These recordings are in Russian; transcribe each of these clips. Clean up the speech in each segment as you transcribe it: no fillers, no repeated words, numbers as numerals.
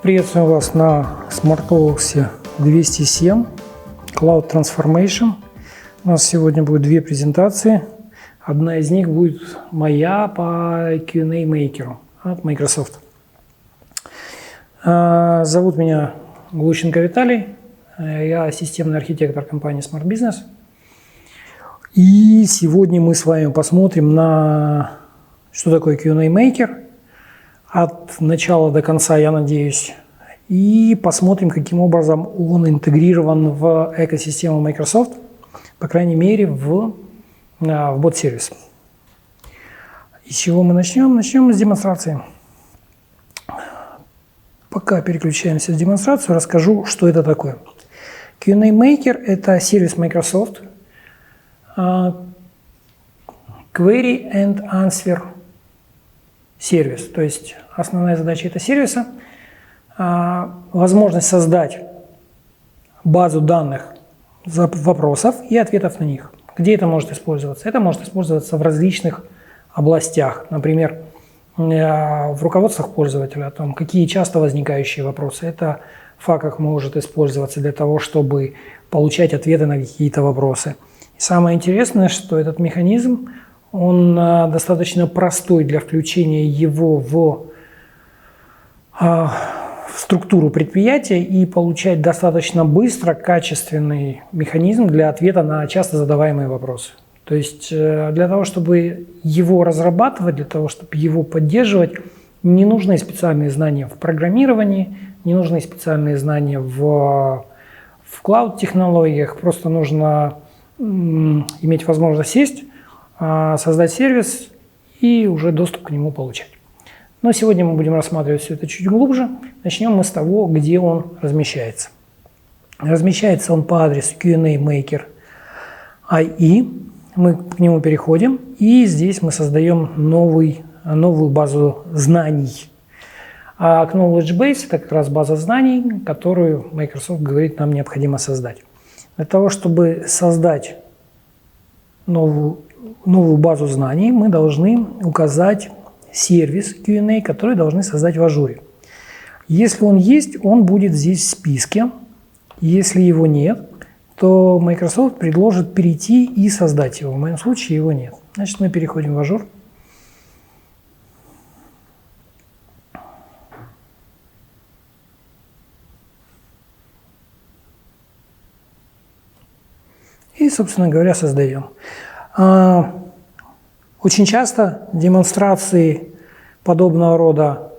Приветствую вас на SmartWorks 207 Cloud Transformation. У нас сегодня будет две презентации. Одна из них будет моя по Q&A Maker от Microsoft. Зовут меня Глущенко Виталий. Я системный архитектор компании Smart Business. И сегодня мы с вами посмотрим на что такое Q&A Maker от начала до конца, я надеюсь, и посмотрим, каким образом он интегрирован в экосистему Microsoft, по крайней мере, в бот-сервис. И с чего мы начнем? Начнем с демонстрации. Пока переключаемся в демонстрацию, расскажу, что это такое. Q&A Maker – это сервис Microsoft, Query and Answer сервис. То есть основная задача этого сервиса – возможность создать базу данных вопросов и ответов на них. Где это может использоваться? Это может использоваться в различных областях. Например, в руководствах пользователя, о том, какие часто возникающие вопросы. Это в факах может использоваться для того, чтобы получать ответы на какие-то вопросы. И самое интересное, что этот механизм, он достаточно простой для включения его в структуру предприятия и получать достаточно быстро качественный механизм для ответа на часто задаваемые вопросы. То есть для того, чтобы его разрабатывать, для того, чтобы его поддерживать, не нужны специальные знания в программировании, не нужны специальные знания в клауд-технологиях, просто нужно иметь возможность сесть, создать сервис и уже доступ к нему получать. Но сегодня мы будем рассматривать все это чуть глубже. Начнем мы с того, где он размещается. Размещается он по адресу Q&A Maker IE. Мы к нему переходим, и здесь мы создаем новую базу знаний. А Knowledge Base – это как раз база знаний, которую Microsoft говорит, нам необходимо создать. Для того, чтобы создать новую базу знаний, мы должны указать сервис Q&A, который должны создать в Ажуре. Если он есть, он будет здесь в списке. Если его нет, то Microsoft предложит перейти и создать его. В моем случае его нет. Значит, мы переходим в Ажур. И, собственно говоря, создаем. Очень часто демонстрации подобного рода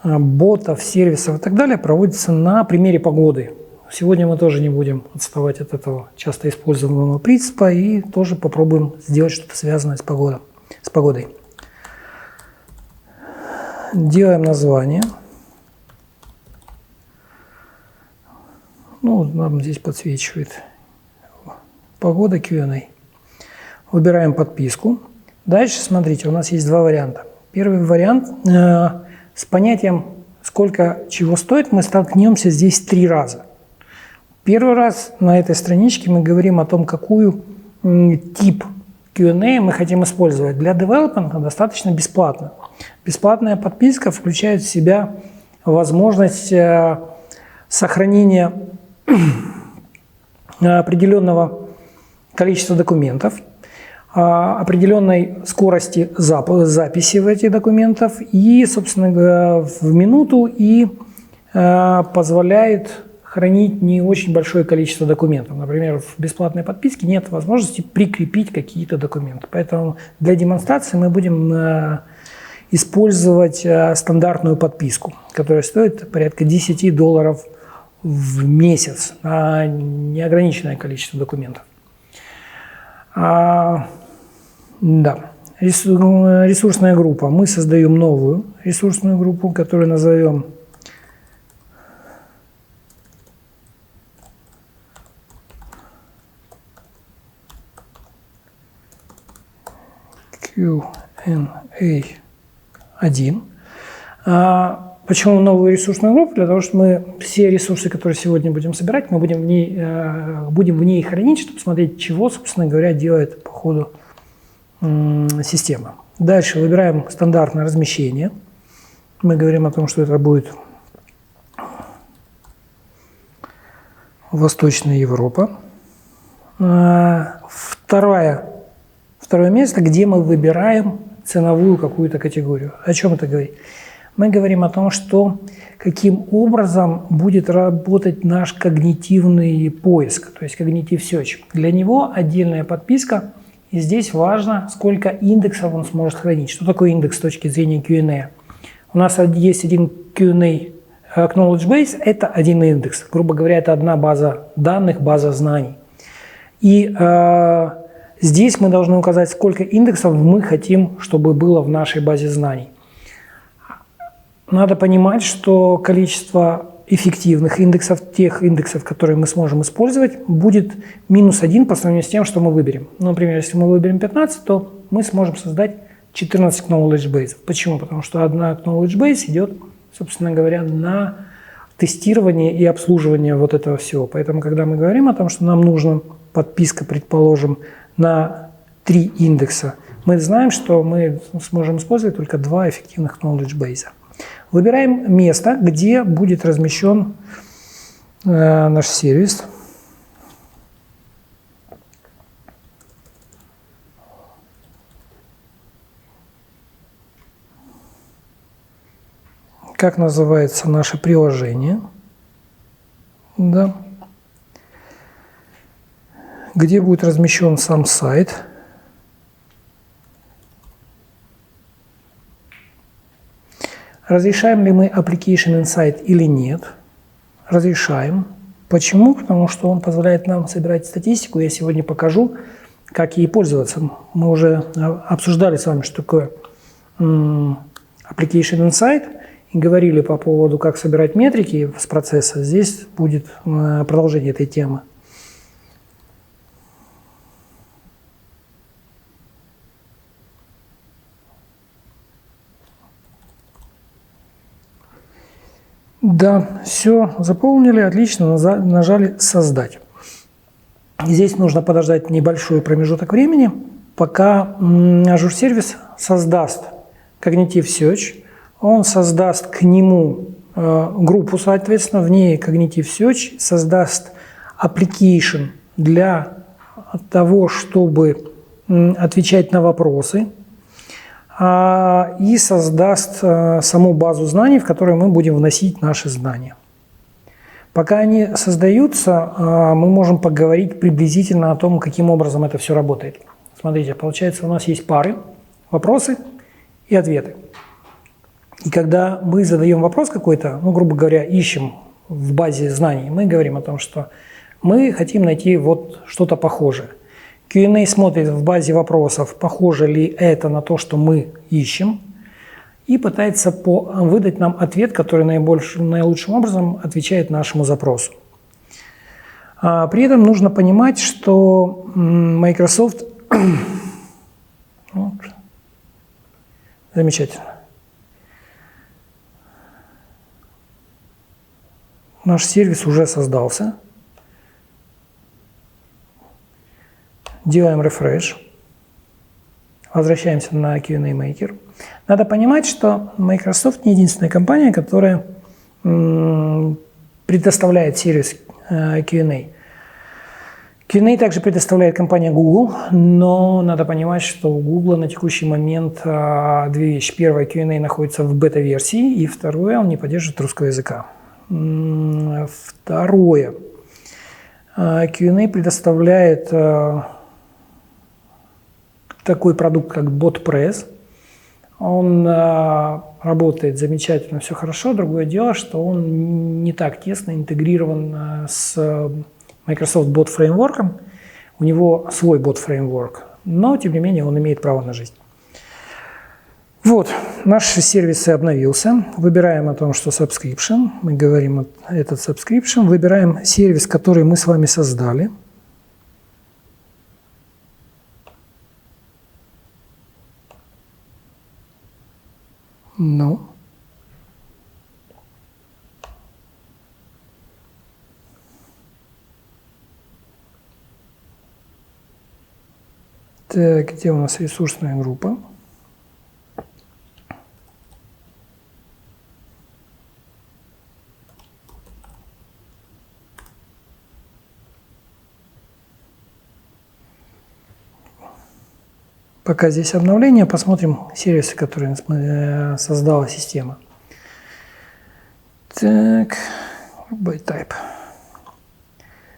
ботов, сервисов и так далее проводятся на примере погоды. Сегодня мы тоже не будем отставать от этого часто используемого принципа и тоже попробуем сделать что-то связанное с погодой. Делаем название. Ну, нам здесь подсвечивает погода Q&A. Выбираем подписку. Дальше, смотрите, у нас есть два варианта. Первый вариант с понятием, сколько чего стоит, мы столкнемся здесь 3 раза. Первый раз на этой страничке мы говорим о том, какую тип Q&A мы хотим использовать. Для девелопмента достаточно бесплатно. Бесплатная подписка включает в себя возможность сохранения определенного количества документов, определенной скорости записи в этих документов и, собственно говоря, в минуту и позволяет хранить не очень большое количество документов. Например, в бесплатной подписке нет возможности прикрепить какие-то документы. Поэтому для демонстрации мы будем использовать стандартную подписку, которая стоит порядка $10 в месяц на неограниченное количество документов. Да, ресурсная группа. Мы создаем новую ресурсную группу, которую назовем Q&A 1. Почему новую ресурсную группу? Для того, чтобы мы все ресурсы, которые сегодня будем собирать, мы будем в ней хранить, чтобы посмотреть, чего, собственно говоря, делает по ходу система. Дальше выбираем стандартное размещение. Мы говорим о том, что это будет Восточная Европа. Второе место, где мы выбираем ценовую какую-то категорию. О чем это говорит? Мы говорим о том, что каким образом будет работать наш когнитивный поиск, то есть cognitive search. Для него отдельная подписка, и здесь важно, сколько индексов он сможет хранить. Что такое индекс с точки зрения Q&A? У нас есть один Q&A Knowledge Base, это один индекс. Грубо говоря, это одна база данных, база знаний. И здесь мы должны указать, сколько индексов мы хотим, чтобы было в нашей базе знаний. Надо понимать, что количество эффективных индексов, тех индексов, которые мы сможем использовать, будет -1 по сравнению с тем, что мы выберем. Например, если мы выберем 15, то мы сможем создать 14 knowledge base. Почему? Потому что одна knowledge base идет, собственно говоря, на тестирование и обслуживание вот этого всего. Поэтому, когда мы говорим о том, что нам нужна подписка, предположим, на 3 индекса, мы знаем, что мы сможем использовать только 2 эффективных knowledge base. Выбираем место, где будет размещен наш сервис. Как называется наше приложение. Да. Где будет размещен сам сайт. Разрешаем ли мы Application Insight или нет? Разрешаем. Почему? Потому что он позволяет нам собирать статистику. Я сегодня покажу, как ей пользоваться. Мы уже обсуждали с вами, что такое Application Insight, и говорили по поводу, как собирать метрики с процесса. Здесь будет продолжение этой темы. Да, все заполнили, отлично, нажали «Создать». Здесь нужно подождать небольшой промежуток времени, пока Azure сервис создаст Cognitive Search, он создаст к нему группу, соответственно, в ней Cognitive Search создаст application для того, чтобы отвечать на вопросы, и создаст саму базу знаний, в которой мы будем вносить наши знания. Пока они создаются, мы можем поговорить приблизительно о том, каким образом это все работает. Смотрите, получается, у нас есть пары, вопросы и ответы. И когда мы задаем вопрос какой-то, грубо говоря, ищем в базе знаний, мы говорим о том, что мы хотим найти вот что-то похожее. Q&A смотрит в базе вопросов, похоже ли это на то, что мы ищем, и пытается выдать нам ответ, который наилучшим образом отвечает нашему запросу. При этом нужно понимать, что Microsoft... Замечательно. Наш сервис уже создался. Делаем refresh. Возвращаемся на Q&A Maker. Надо понимать, что Microsoft не единственная компания, которая предоставляет сервис Q&A. Q&A также предоставляет компания Google, но надо понимать, что у Google на текущий момент две вещи. Первое, Q&A находится в бета-версии, и второе, он не поддерживает русского языка. Второе, Q&A предоставляет такой продукт, как BotPress. Он работает замечательно, все хорошо. Другое дело, что он не так тесно интегрирован с Microsoft Bot Framework. У него свой Bot Framework, но, тем не менее, он имеет право на жизнь. Вот, наш сервис обновился. Выбираем о том, что Subscription. Мы говорим этот Subscription. Выбираем сервис, который мы с вами создали. Ну. Так, где у нас ресурсная группа? Пока здесь обновление, посмотрим сервисы, которые создала система. Так, ByteType.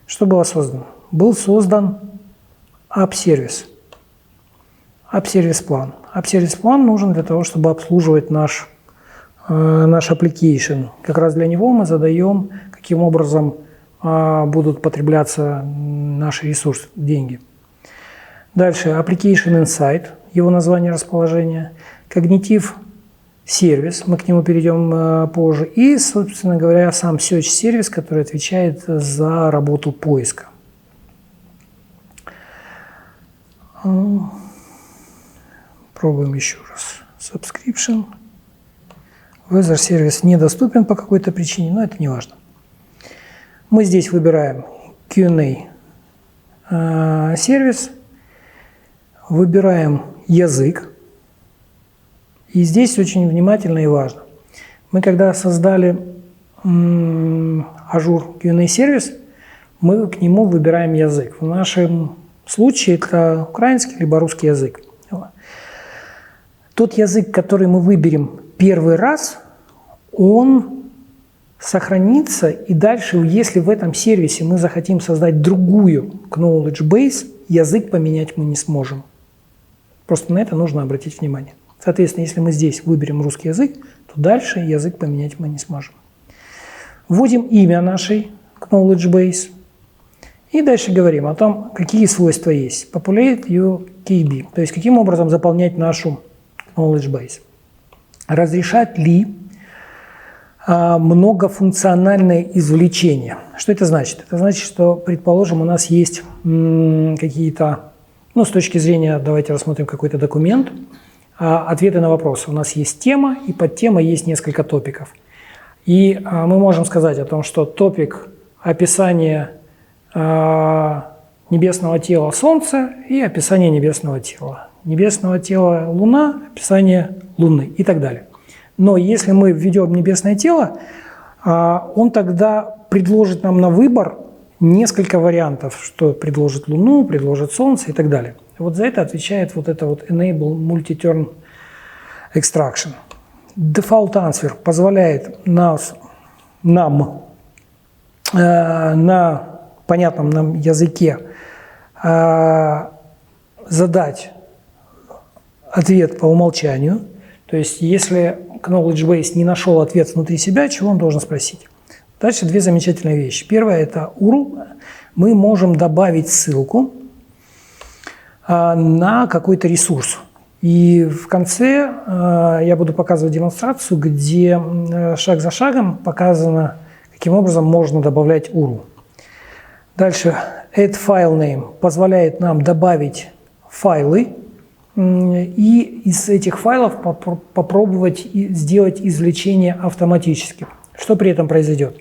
Что было создано? Был создан app-сервис. App-сервис-план. App-сервис-план нужен для того, чтобы обслуживать наш application. Как раз для него мы задаем, каким образом будут потребляться наши ресурсы, деньги. Дальше Application Insight, его название расположения. Когнитив сервис, мы к нему перейдем позже. И, собственно говоря, сам Search сервис, который отвечает за работу поиска. Пробуем еще раз. Subscription. Weather сервис недоступен по какой-то причине, но это не важно. Мы здесь выбираем Q&A сервис, выбираем язык. И здесь очень внимательно и важно. Мы когда создали Azure Q&A сервис, мы к нему выбираем язык. В нашем случае это украинский либо русский язык. Тот язык, который мы выберем первый раз, он сохранится, и дальше, если в этом сервисе мы захотим создать другую knowledge base, язык поменять мы не сможем. Просто на это нужно обратить внимание. Соответственно, если мы здесь выберем русский язык, то дальше язык поменять мы не сможем. Вводим имя нашей knowledge base и дальше говорим о том, какие свойства есть. Populate your KB, то есть каким образом заполнять нашу knowledge base. Разрешать ли многофункциональное извлечение. Что это значит? Это значит, что, предположим, у нас есть какие-то, с точки зрения, давайте рассмотрим какой-то документ, ответы на вопросы. У нас есть тема, и под темой есть несколько топиков. И мы можем сказать о том, что топик описание небесного тела Солнца и описание небесного тела. Небесного тела Луна, описание Луны и так далее. Но если мы введем небесное тело, он тогда предложит нам на выбор несколько вариантов, что предложит Луну, предложит Солнце и так далее. Вот за это отвечает вот это вот Enable Multi-Turn Extraction. Default Answer позволяет нам на понятном нам языке задать ответ по умолчанию. То есть, если knowledge base не нашел ответ внутри себя, чего он должен спросить? Дальше две замечательные вещи. Первое – это URL. Мы можем добавить ссылку на какой-то ресурс. И в конце я буду показывать демонстрацию, где шаг за шагом показано, каким образом можно добавлять URL. Дальше Add File Name позволяет нам добавить файлы и из этих файлов попробовать сделать извлечение автоматически. Что при этом произойдет?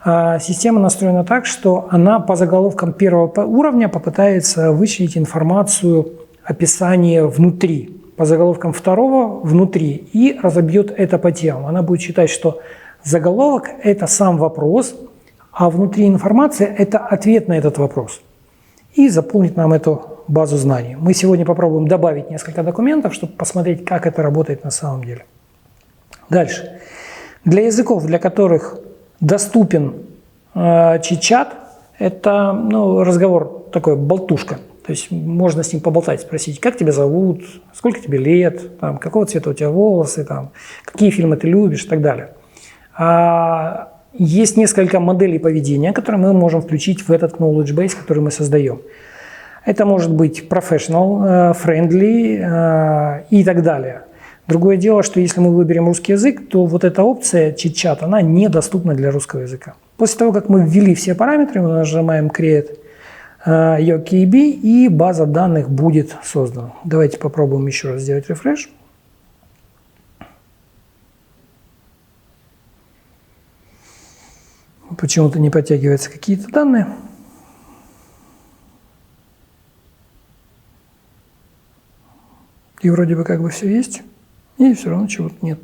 Система настроена так, что она по заголовкам первого уровня попытается вычленить информацию, описание внутри, по заголовкам второго внутри и разобьет это по темам. Она будет считать, что заголовок – это сам вопрос, а внутри информация – это ответ на этот вопрос. И заполнит нам эту базу знаний. Мы сегодня попробуем добавить несколько документов, чтобы посмотреть, как это работает на самом деле. Дальше. Для языков, для которых доступен чит-чат, это разговор такой, болтушка. То есть можно с ним поболтать, спросить, как тебя зовут, сколько тебе лет, какого цвета у тебя волосы, какие фильмы ты любишь и так далее. Есть несколько моделей поведения, которые мы можем включить в этот knowledge base, который мы создаем. Это может быть professional, friendly и так далее. Другое дело, что если мы выберем русский язык, то вот эта опция чит-чат, она недоступна для русского языка. После того, как мы ввели все параметры, мы нажимаем Create Your KB, и база данных будет создана. Давайте попробуем еще раз сделать рефреш. Почему-то не подтягиваются какие-то данные. И вроде бы как бы все есть, и все равно чего-то нет.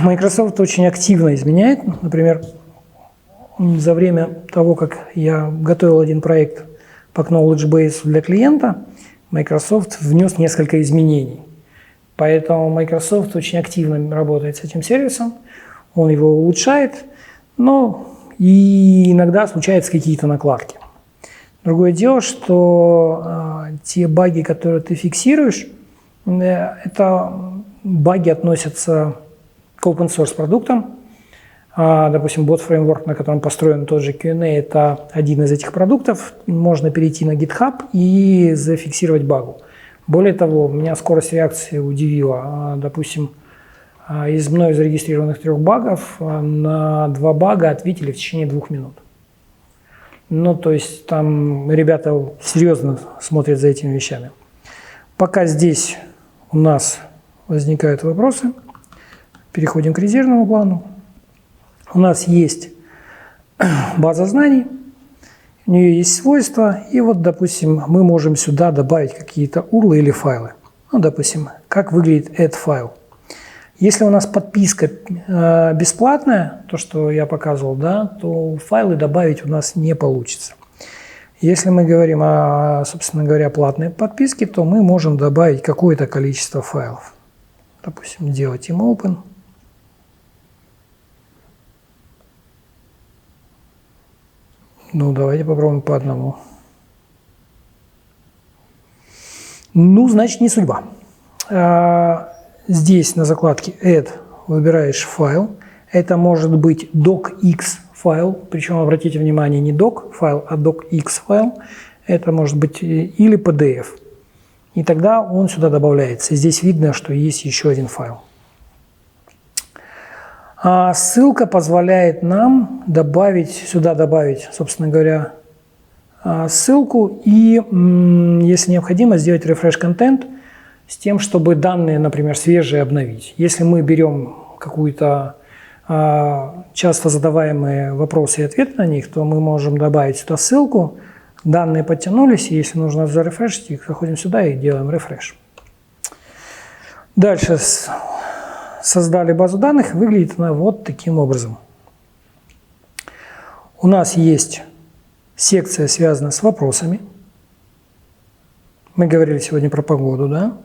Microsoft очень активно изменяет. Например, за время того, как я готовил один проект по Knowledge Base для клиента, Microsoft внес несколько изменений. Поэтому Microsoft очень активно работает с этим сервисом, он его улучшает, но и иногда случаются какие-то накладки. Другое дело, что те баги, которые ты фиксируешь, это баги относятся к open source продуктам. Допустим, Bot Framework, на котором построен тот же Q&A, это один из этих продуктов. Можно перейти на GitHub и зафиксировать багу. Более того, меня скорость реакции удивила. Допустим, из мной зарегистрированных 3 багов на 2 бага ответили в течение 2 минут. Ну, то есть там ребята серьезно смотрят за этими вещами. Пока здесь у нас возникают вопросы, переходим к резервному плану. У нас есть база знаний, у нее есть свойства, и вот, допустим, мы можем сюда добавить какие-то URL или файлы. Ну, допустим, как выглядит add файл. Если у нас подписка бесплатная, то, что я показывал, да, то файлы добавить у нас не получится. Если мы говорим о, собственно говоря, платной подписке, то мы можем добавить какое-то количество файлов. Допустим, делать им open. Ну, давайте попробуем по одному. Ну, значит, не судьба. Здесь на закладке Add выбираешь файл. Это может быть docx файл, причем обратите внимание, не doc файл, а docx файл. Это может быть или PDF. И тогда он сюда добавляется. Здесь видно, что есть еще один файл. Ссылка позволяет нам сюда добавить, собственно говоря, ссылку и, если необходимо, сделать refresh content с тем, чтобы данные, например, свежие обновить. Если мы берем какую-то часто задаваемые вопросы и ответы на них, то мы можем добавить сюда ссылку, данные подтянулись, и если нужно зарефрешить их, заходим сюда и делаем refresh. Дальше создали базу данных, выглядит она вот таким образом. У нас есть секция, связанная с вопросами. Мы говорили сегодня про погоду, да?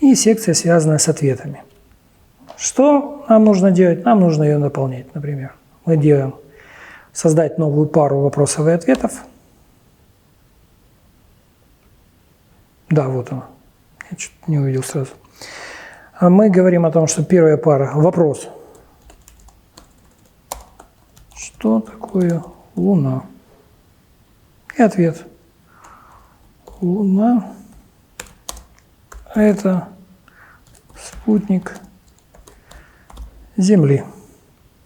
И секция, связанная с ответами. Что нам нужно делать? Нам нужно ее наполнять, например. Мы делаем создать новую пару вопросов и ответов. Да, вот она. Я что-то не увидел сразу. Мы говорим о том, что первая пара – вопрос. Что такое Луна? И ответ. Луна – это спутник Земли.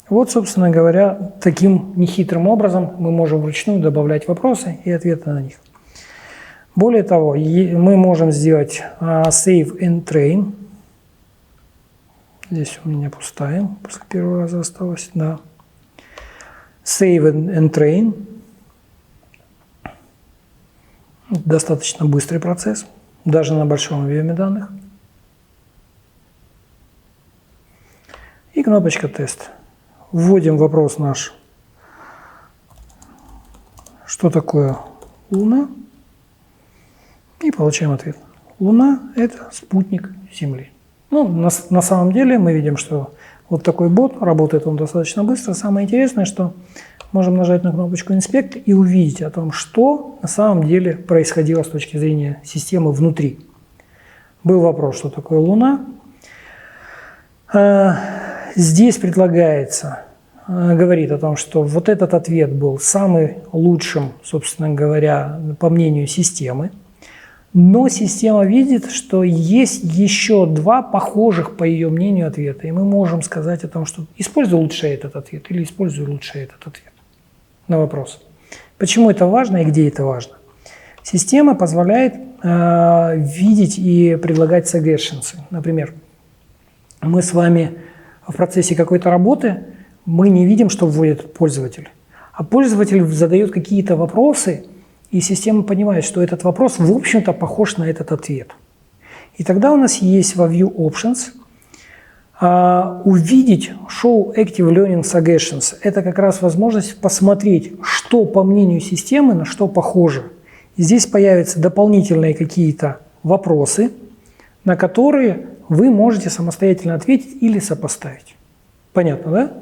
Вот, собственно говоря, таким нехитрым образом мы можем вручную добавлять вопросы и ответы на них. Более того, мы можем сделать save and train. Здесь у меня пустая, после первого раза осталось, да. Save and train. Достаточно быстрый процесс, даже на большом объеме данных. И кнопочка тест. Вводим вопрос наш. Что такое Луна? И получаем ответ. Луна – это спутник Земли. Ну, на самом деле мы видим, что вот такой бот, работает он достаточно быстро. Самое интересное, что можем нажать на кнопочку «Инспект» и увидеть о том, что на самом деле происходило с точки зрения системы внутри. Был вопрос, что такое Луна. Здесь предлагается, говорит о том, что вот этот ответ был самым лучшим, собственно говоря, по мнению системы. Но система видит, что есть еще 2 похожих, по ее мнению, ответа. И мы можем сказать о том, что используй лучше этот ответ или используй лучше этот ответ на вопрос. Почему это важно и где это важно? Система позволяет видеть и предлагать suggestions. Например, мы с вами в процессе какой-то работы, мы не видим, что вводит пользователь. А пользователь задает какие-то вопросы, и система понимает, что этот вопрос, в общем-то, похож на этот ответ. И тогда у нас есть во View Options увидеть Show Active Learning Suggestions. Это как раз возможность посмотреть, что по мнению системы на что похоже. И здесь появятся дополнительные какие-то вопросы, на которые вы можете самостоятельно ответить или сопоставить. Понятно, да?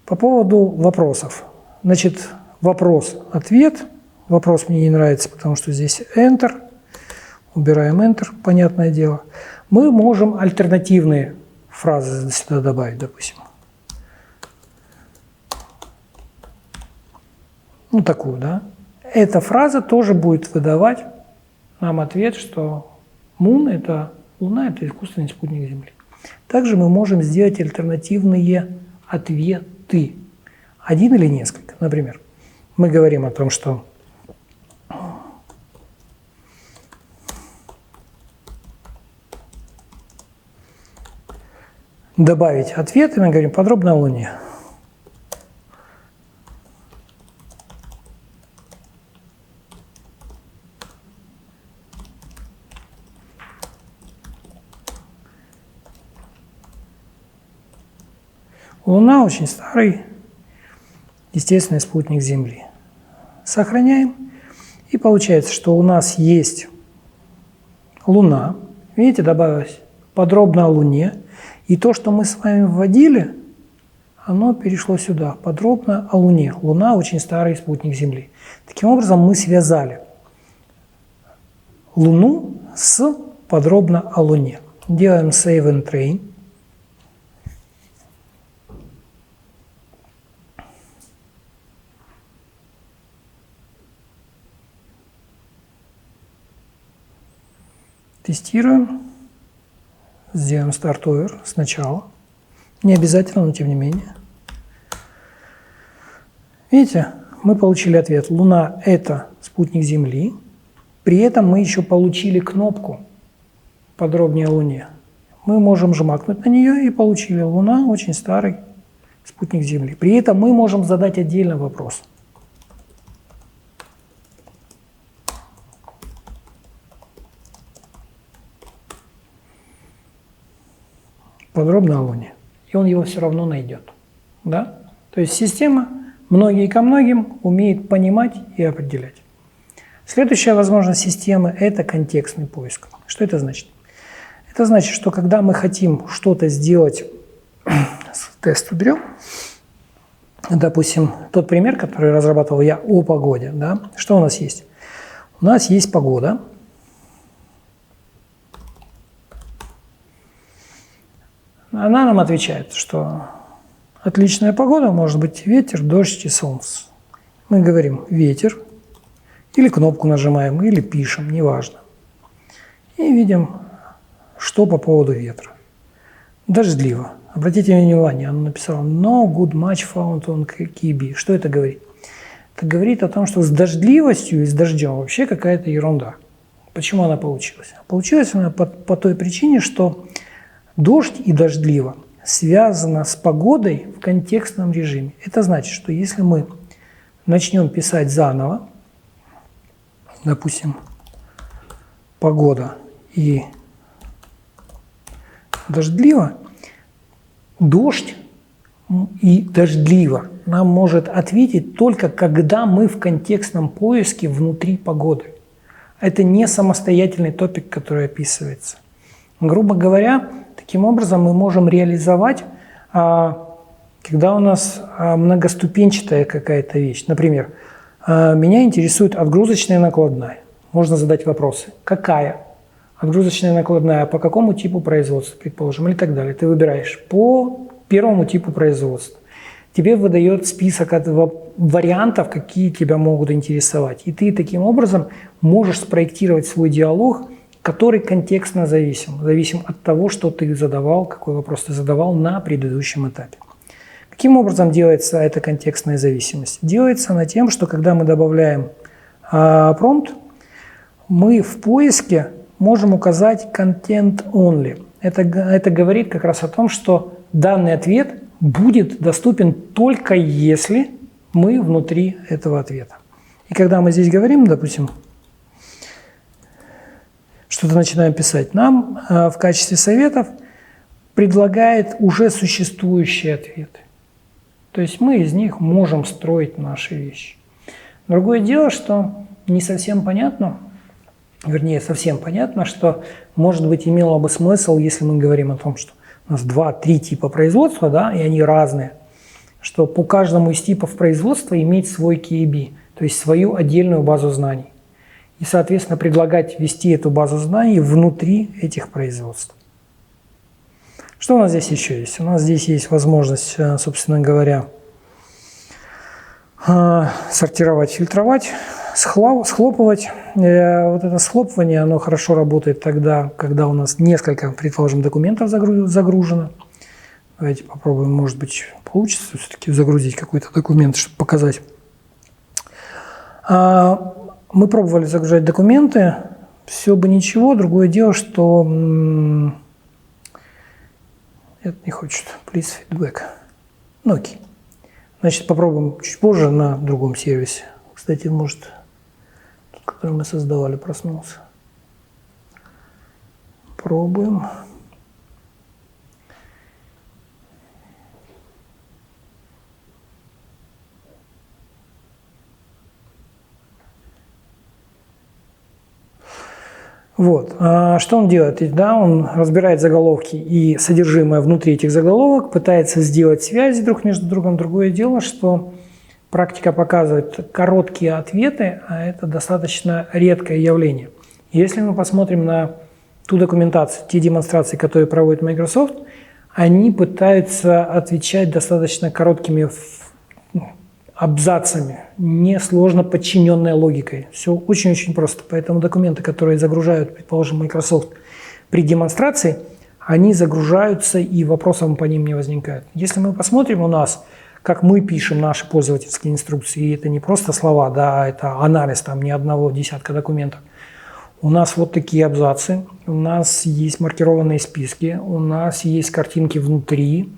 По поводу вопросов. Значит, вопрос-ответ. Вопрос мне не нравится, потому что здесь Enter. Убираем Enter, понятное дело. Мы можем альтернативные фразы сюда добавить, допустим. Ну, такую, да. Эта фраза тоже будет выдавать нам ответ, что Moon – это Луна, это искусственный спутник Земли. Также мы можем сделать альтернативные ответы. Один или несколько. Например, мы говорим о том, что добавить ответ, и мы говорим подробно о Луне. Луна очень старый естественный спутник Земли. Сохраняем. И получается, что у нас есть Луна. Видите, добавилось подробно о Луне. И то, что мы с вами вводили, оно перешло сюда. Подробно о Луне. Луна очень старый спутник Земли. Таким образом, мы связали Луну с подробно о Луне. Делаем Save and Train. Тестируем. Сделаем Start-Over сначала. Не обязательно, но тем не менее. Видите, мы получили ответ. Луна – это спутник Земли. При этом мы еще получили кнопку «Подробнее о Луне». Мы можем жмакнуть на нее и получили Луна – очень старый спутник Земли. При этом мы можем задать отдельный вопрос. Подробно о Луне. И он его все равно найдет. Да? То есть система многие ко многим умеет понимать и определять. Следующая возможность системы – это контекстный поиск. Что это значит? Это значит, что когда мы хотим что-то сделать, тест уберем, допустим, тот пример, который разрабатывал я о погоде. Да? Что у нас есть? У нас есть погода. Она нам отвечает, что отличная погода может быть ветер, дождь и солнце. Мы говорим ветер, или кнопку нажимаем, или пишем, неважно. И видим, что по поводу ветра. Дождливо. Обратите внимание, она написала no good much found on Kibi. Что это говорит? Это говорит о том, что с дождливостью и с дождем вообще какая-то ерунда. Почему она получилась? Получилась она по той причине, что дождь и дождливо связано с погодой в контекстном режиме. Это значит, что если мы начнем писать заново, допустим, погода и дождливо, дождь и дождливо нам может ответить только когда мы в контекстном поиске внутри погоды. Это не самостоятельный топик, который описывается. Грубо говоря, таким образом мы можем реализовать, когда у нас многоступенчатая какая-то вещь. Например, меня интересует отгрузочная накладная. Можно задать вопросы. Какая отгрузочная накладная, по какому типу производства, предположим, или так далее. Ты выбираешь по первому типу производства. Тебе выдает список вариантов, какие тебя могут интересовать. И ты таким образом можешь спроектировать свой диалог, который контекстно зависим от того, что ты задавал, какой вопрос ты задавал на предыдущем этапе. Каким образом делается эта контекстная зависимость? Делается она тем, что когда мы добавляем промпт, мы в поиске можем указать content only. Это говорит как раз о том, что данный ответ будет доступен только если мы внутри этого ответа. И когда мы здесь говорим, допустим, что-то начинаем писать, нам в качестве советов предлагает уже существующие ответы. То есть мы из них можем строить наши вещи. Другое дело, что не совсем понятно, вернее, совсем понятно, что, может быть, имело бы смысл, если мы говорим о том, что у нас 2-3 типа производства, да, и они разные, что по каждому из типов производства иметь свой KEB, то есть свою отдельную базу знаний. И, соответственно, предлагать ввести эту базу знаний внутри этих производств. Что у нас здесь еще есть? У нас здесь есть возможность, собственно говоря, сортировать, фильтровать, схлопывать. Вот это схлопывание, оно хорошо работает тогда, когда у нас несколько, предположим, документов загружено. Давайте попробуем, может быть, получится все-таки загрузить какой-то документ, чтобы показать. Мы пробовали загружать документы, все бы ничего. Другое дело, что это не хочет. Please feedback. Ну окей. Значит, попробуем чуть позже на другом сервисе. Кстати, может, тот, который мы создавали, проснулся. Пробуем. Вот. Что он делает? Да, он разбирает заголовки и содержимое внутри этих заголовок, пытается сделать связи друг между другом. Другое дело, что практика показывает короткие ответы, а это достаточно редкое явление. Если мы посмотрим на ту документацию, те демонстрации, которые проводит Microsoft, они пытаются отвечать достаточно короткими абзацами, несложно подчиненной логикой. Все очень-очень просто. Поэтому документы, которые загружают, предположим, Microsoft при демонстрации, они загружаются и вопросов по ним не возникает. Если мы посмотрим у нас, как мы пишем наши пользовательские инструкции, и это не просто слова, да, это анализ там не одного десятка документов. У нас вот такие абзацы, у нас есть маркированные списки, у нас есть картинки внутри.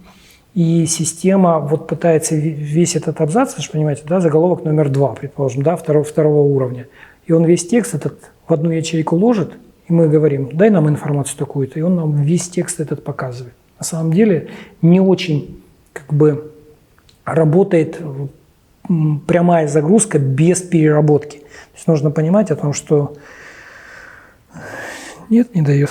И система вот пытается весь этот абзац, вы же понимаете, да, заголовок номер 2, предположим, да, второго уровня. И он весь текст этот в одну ячейку ложит, и мы говорим, дай нам информацию такую-то, и он нам весь текст этот показывает. На самом деле не очень как бы работает прямая загрузка без переработки. То есть нужно понимать о том, что нет, не дает.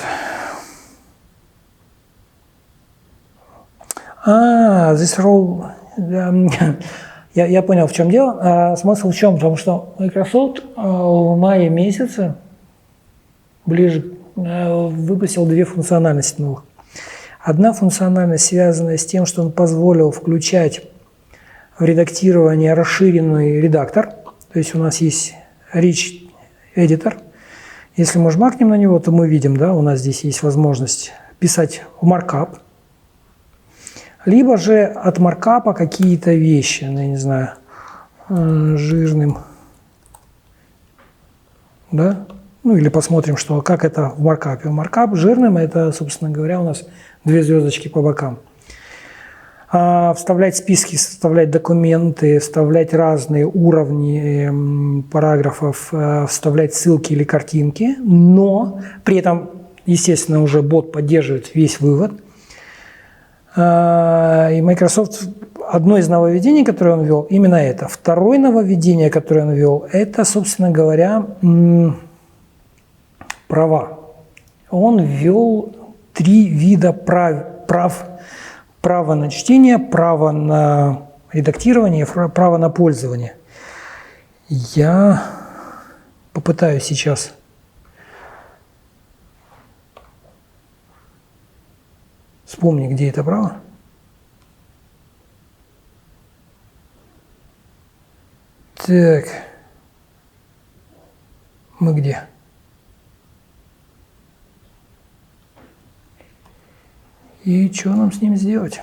This role, я понял, в чем дело. Смысл в чем? Потому что Microsoft в мае месяце выпустил 2 функциональности новых. Одна функциональность, связанная с тем, что он позволил включать в редактирование расширенный редактор. То есть у нас есть Rich Editor. Если мы жмакнем на него, то мы видим, да, у нас здесь есть возможность писать в маркап. Либо же от маркапа какие-то вещи, я не знаю, жирным, да? Ну или посмотрим, что, как это в маркапе. Маркап жирным – это, собственно говоря, у нас 2 звездочки по бокам. Вставлять списки, вставлять документы, вставлять разные уровни параграфов, вставлять ссылки или картинки, но при этом, естественно, уже бот поддерживает весь вывод. И Microsoft, одно из нововведений, которое он ввел, именно это. Второе нововведение, которое он ввел, это, собственно говоря, права. Он ввел 3 вида прав. Право на чтение, право на редактирование, право на пользование. Я попытаюсь сейчас вспомни, где это право. Так. Мы где? И что нам с ним сделать?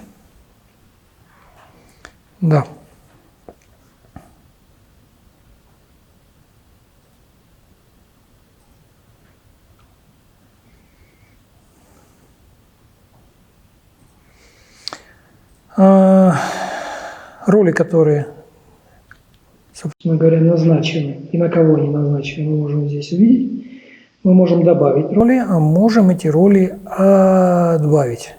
Да. Роли, которые, собственно говоря, назначены, и на кого они назначены, мы можем здесь увидеть. Мы можем добавить роли, а можем эти роли добавить.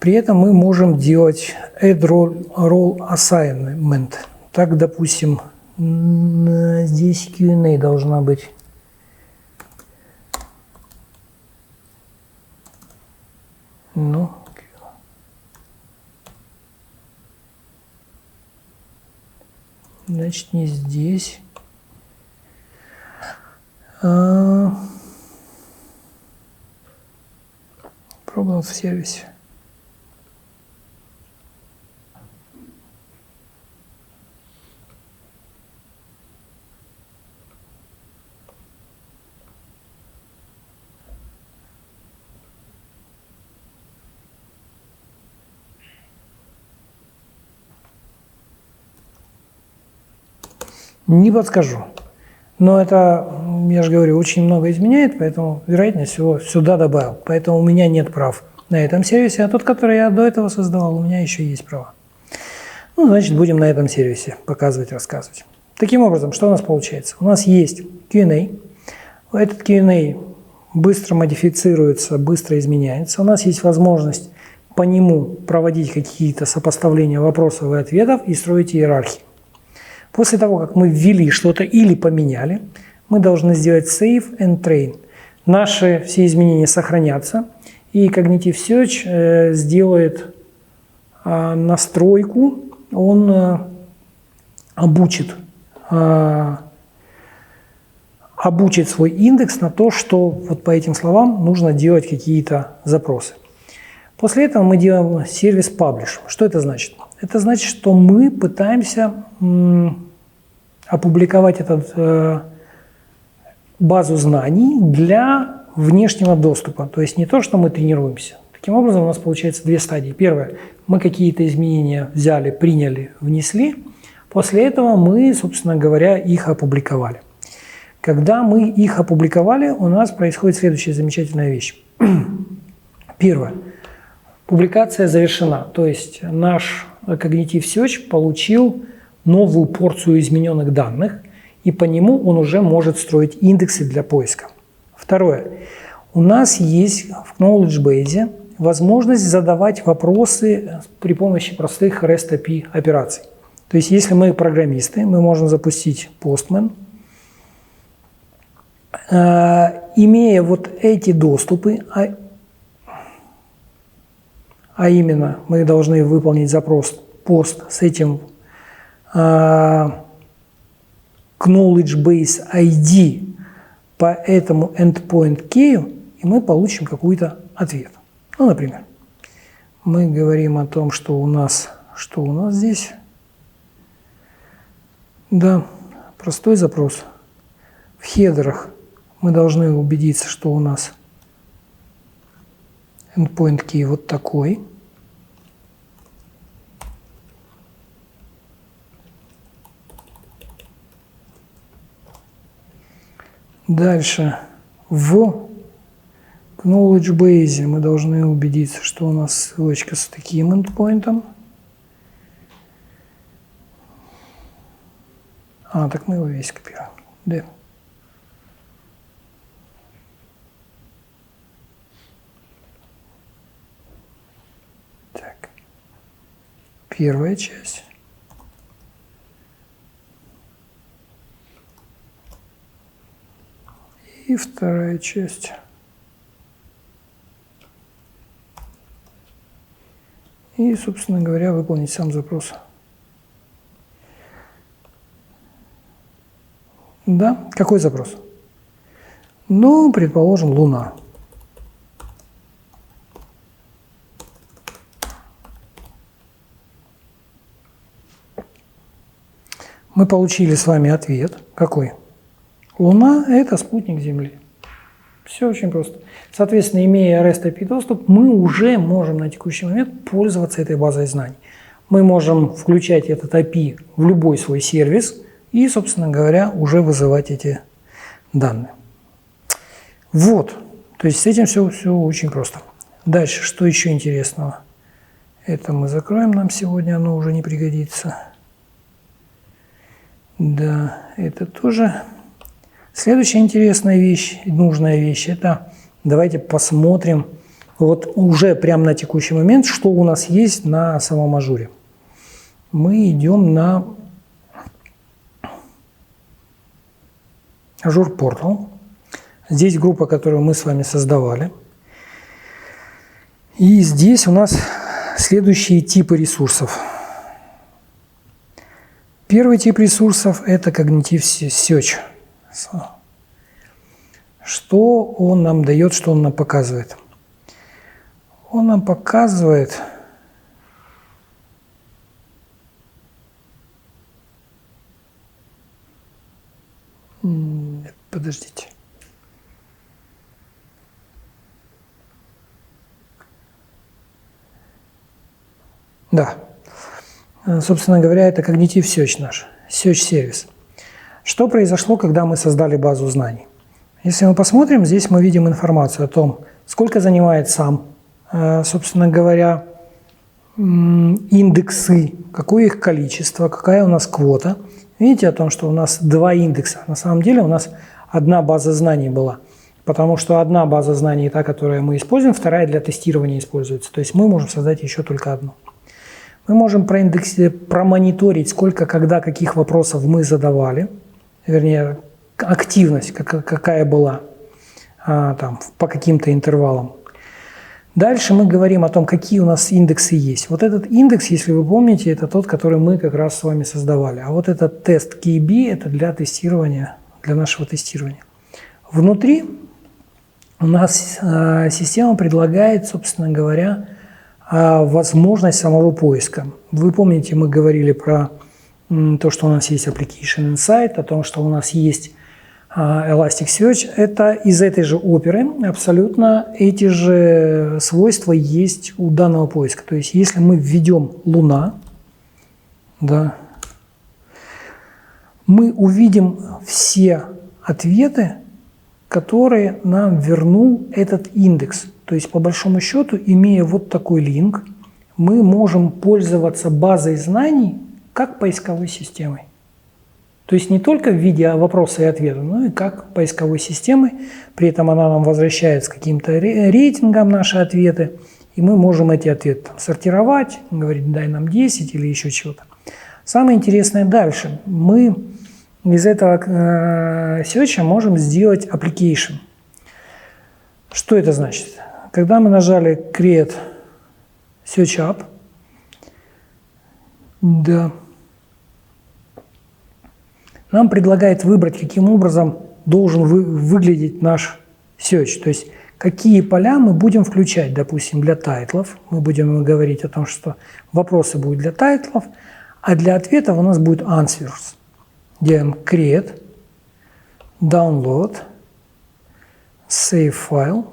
При этом мы можем делать add role assignment. Так, допустим, Здесь Q&A должна быть. Ну, значит, не здесь. Пробовал в сервисе. Не подскажу. Но это, я же говорю, очень много изменяет, поэтому, вероятнее всего, сюда добавил. Поэтому у меня нет прав на этом сервисе, а тот, который я до этого создавал, у меня еще есть права. Ну, значит, будем на этом сервисе показывать, рассказывать. Таким образом, что у нас получается? У нас есть Q&A. Этот Q&A быстро модифицируется, быстро изменяется. У нас есть возможность по нему проводить какие-то сопоставления вопросов и ответов и строить иерархии. После того, как мы ввели что-то или поменяли, мы должны сделать save and train. Наши все изменения сохранятся, и Cognitive Search сделает настройку, он обучит свой индекс на то, что вот по этим словам нужно делать какие-то запросы. После этого мы делаем сервис Publish. Что это значит? Это значит, что мы пытаемся опубликовать эту базу знаний для внешнего доступа. То есть не то, что мы тренируемся. Таким образом, у нас получается две стадии. Первое, мы какие-то изменения взяли, приняли, внесли. После этого мы, собственно говоря, их опубликовали. Когда мы их опубликовали, у нас происходит следующая замечательная вещь. Первое. Публикация завершена. То есть наш Cognitive Search получил новую порцию измененных данных, и по нему он уже может строить индексы для поиска. Второе. У нас есть в Knowledge Base возможность задавать вопросы при помощи простых REST API операций. То есть если мы программисты, мы можем запустить Postman. Имея вот эти доступы, а именно мы должны выполнить запрос пост с этим Knowledge Base ID по этому endpoint key, и мы получим какой-то ответ. Ну, например, мы говорим о том, что у нас здесь. Да, простой запрос. В хедерах мы должны убедиться, что у нас endpoint key вот такой. Дальше в Knowledge Base мы должны убедиться, что у нас ссылочка с таким endpoint'ом. Так мы его весь копируем. Да. Так. Первая часть. И вторая часть. И, собственно говоря, выполнить сам запрос. Да, какой запрос? Ну, предположим, Луна. Мы получили с вами ответ. Какой? Луна – это спутник Земли. Все очень просто. Соответственно, имея REST API доступ, мы уже можем на текущий момент пользоваться этой базой знаний. Мы можем включать этот API в любой свой сервис и, собственно говоря, уже вызывать эти данные. Вот. То есть с этим все очень просто. Дальше, что еще интересного? Это мы закроем, нам сегодня оно уже не пригодится. Да, это тоже. Следующая интересная вещь, нужная вещь, это давайте посмотрим вот уже прямо на текущий момент, что у нас есть на самом ажуре. Мы идем на Azure Portal. Здесь группа, которую мы с вами создавали. И здесь у нас следующие типы ресурсов. Первый тип ресурсов – это Cognitive Search. Что он нам дает, что он нам показывает? Он нам показывает подождите. Да. Собственно говоря, это Cognitive Search наш, Search-сервис. Что произошло, когда мы создали базу знаний? Если мы посмотрим, здесь мы видим информацию о том, сколько занимает сам, собственно говоря, индексы, какое их количество, какая у нас квота. Видите о том, что у нас 2 индекса. На самом деле у нас одна база знаний была, потому что одна база знаний, та, которую мы используем, вторая для тестирования используется. То есть мы можем создать еще только одну. Мы можем промониторить, сколько, когда, каких вопросов мы задавали, вернее, активность, какая была там, по каким-то интервалам. Дальше мы говорим о том, какие у нас индексы есть. Вот этот индекс, если вы помните, это тот, который мы как раз с вами создавали. А вот этот тест KB – это для тестирования, для нашего тестирования. Внутри у нас система предлагает, собственно говоря, возможность самого поиска. Вы помните, мы говорили про то, что у нас есть Application Insight, о том, что у нас есть Elasticsearch. Это из этой же оперы абсолютно эти же свойства есть у данного поиска. То есть, если мы введем Луна, да, мы увидим все ответы, которые нам вернул этот индекс. То есть, по большому счету, имея вот такой линк, мы можем пользоваться базой знаний как поисковой системой. То есть не только в виде вопроса и ответа, но и как поисковой системой. При этом она нам возвращает с каким-то рейтингом наши ответы, и мы можем эти ответы там сортировать, говорить, дай нам 10 или еще чего-то. Самое интересное дальше. Мы из этого серча можем сделать application. Что это значит? Когда мы нажали Create Search App, да, нам предлагает выбрать, каким образом должен выглядеть наш search. То есть, какие поля мы будем включать. Допустим, для тайтлов мы будем говорить о том, что вопросы будут для тайтлов, а для ответов у нас будет answers. Делаем create, download, save file.